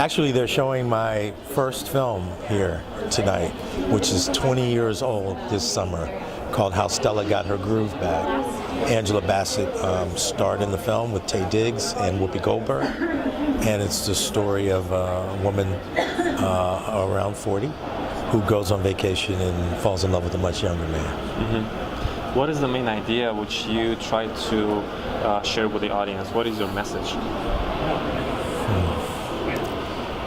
Actually, they're showing my first film here tonight, which is 20 years old this summer, called How Stella Got Her Groove Back. Angela Bassett starred in the film with Taye Diggs and Whoopi Goldberg, and it's the story of a woman around 40 who goes on vacation and falls in love with a much younger man. What is the main idea which you try to share with the audience? What is your message?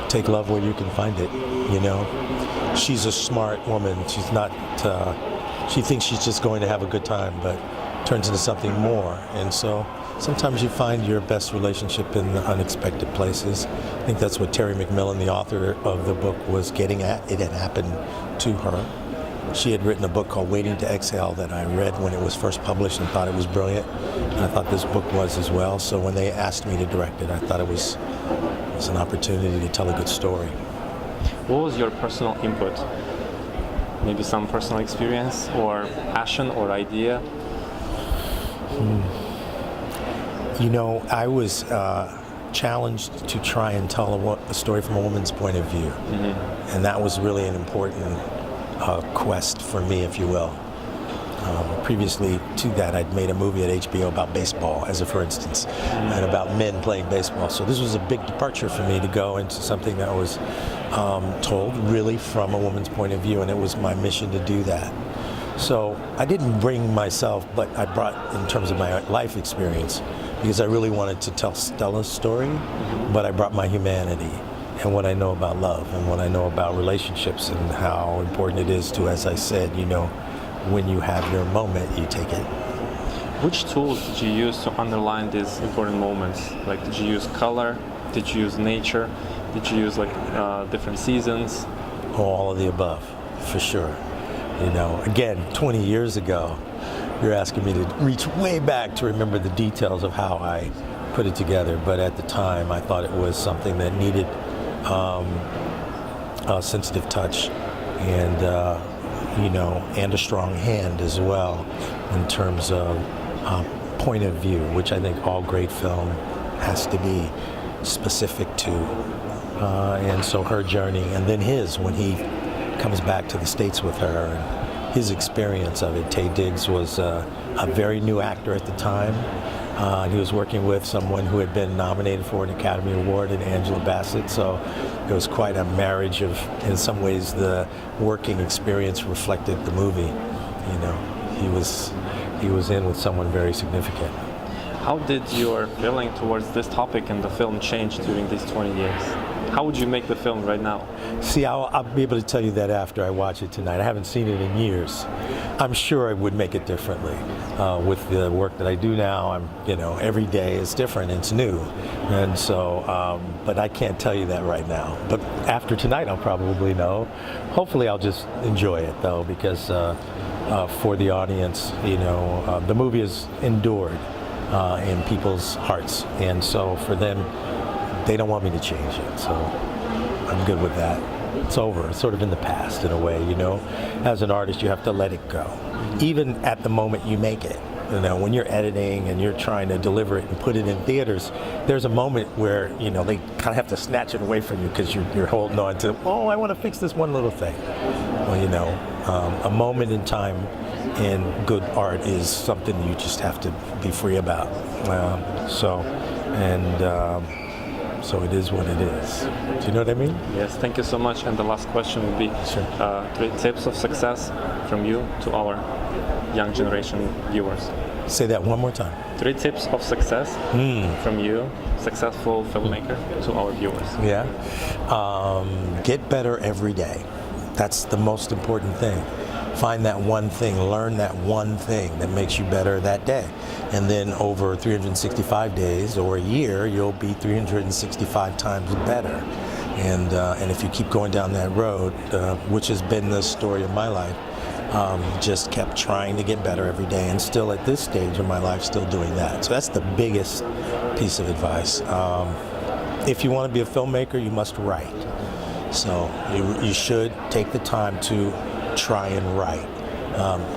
Take love where you can find it, you know. She's a smart woman. She's not, she thinks she's just going to have a good time, but turns into something more. And so sometimes you find your best relationship in the unexpected places. I think that's what Terry McMillan, the author of the book, was getting at. It had happened to her. She had written a book called Waiting to Exhale that I read when it was first published and thought it was brilliant. And I thought this book was as well. So when they asked me to direct it, I thought it was an opportunity to tell a good story. What was your personal input? Maybe some personal experience or passion or idea? You know, I was challenged to try and tell a story from a woman's point of view. And that was really an important quest for me, if you will. Previously to that, I'd made a movie at HBO about baseball, as a for instance, and about men playing baseball. So this was a big departure for me to go into something that was told really from a woman's point of view, and it was my mission to do that. So I didn't bring myself, but I brought, in terms of my life experience, because I really wanted to tell Stella's story, but I brought my humanity and what I know about love and what I know about relationships and how important it is to, as I said, you know, when you have your moment, you take it. Which tools did you use to underline these important moments? Like, did you use color? Did you use nature? Did you use like different seasons? All of the above, for sure. You know, again, 20 years ago, you're asking me to reach way back to remember the details of how I put it together. But at the time, I thought it was something that needed a sensitive touch and you know, and a strong hand as well in terms of point of view, which I think all great film has to be specific to. And so her journey, and then his, when he comes back to the States with her, and his experience of it. Taye Diggs was a very new actor at the time. He was working with someone who had been nominated for an Academy Award in Angela Bassett, so it was quite a marriage of, in some ways, the working experience reflected the movie. You know, he was in with someone very significant. How did your feeling towards this topic and the film change during these 20 years? How would you make the film right now? See, I'll be able to tell you that after I watch it tonight. I haven't seen it in years. I'm sure I would make it differently. With the work that I do now, you know, every day is different, it's new. And so, but I can't tell you that right now. But after tonight, I'll probably know. Hopefully I'll just enjoy it though, because for the audience, you know, the movie is endured in people's hearts. And so for them, they don't want me to change it, so I'm good with that. It's over. It's sort of in the past in a way, you know. As an artist, you have to let it go. Even at the moment you make it, you know, when you're editing and you're trying to deliver it and put it in theaters, there's a moment where, you know, they kind of have to snatch it away from you because you're holding on to, oh, I want to fix this one little thing. Well, you know, a moment in time in good art is something you just have to be free about. So it is what it is. Do you know what I mean? Yes, thank you so much. And the last question would be, sure. 3 tips of success from you to our young generation viewers. Say that one more time. 3 tips of success from you, successful filmmaker, to our viewers. Yeah. Get better every day. That's the most important thing. Find that one thing, learn that one thing that makes you better that day. And then over 365 days or a year, you'll be 365 times better. And if you keep going down that road, which has been the story of my life, just kept trying to get better every day, and still at this stage of my life, still doing that. So that's the biggest piece of advice. If you want to be a filmmaker, you must write. So you should take the time to try and write.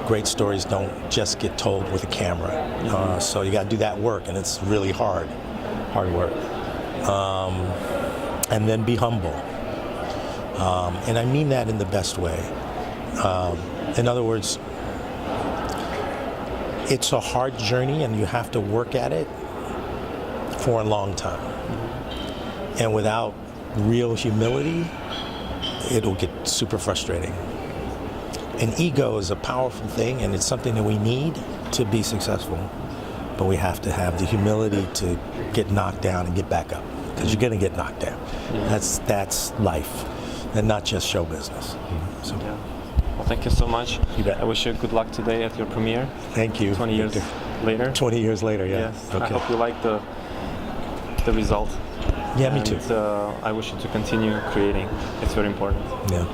Great stories don't just get told with a camera. So you got to do that work, and it's really hard work. and then be humble. And I mean that in the best way. In other words, it's a hard journey and you have to work at it for a long time. And without real humility, it'll get super frustrating. And ego is a powerful thing, and it's something that we need to be successful. But we have to have the humility to get knocked down and get back up, because you're going to get knocked down. That's life, and not just show business. So, Yeah. Well, thank you so much. You bet. I wish you good luck today at your premiere. Thank you. 20 years later. 20 years later, yeah. Yes. Okay. I hope you like the result. Yeah, me too. I wish you to continue creating. It's very important. Yeah.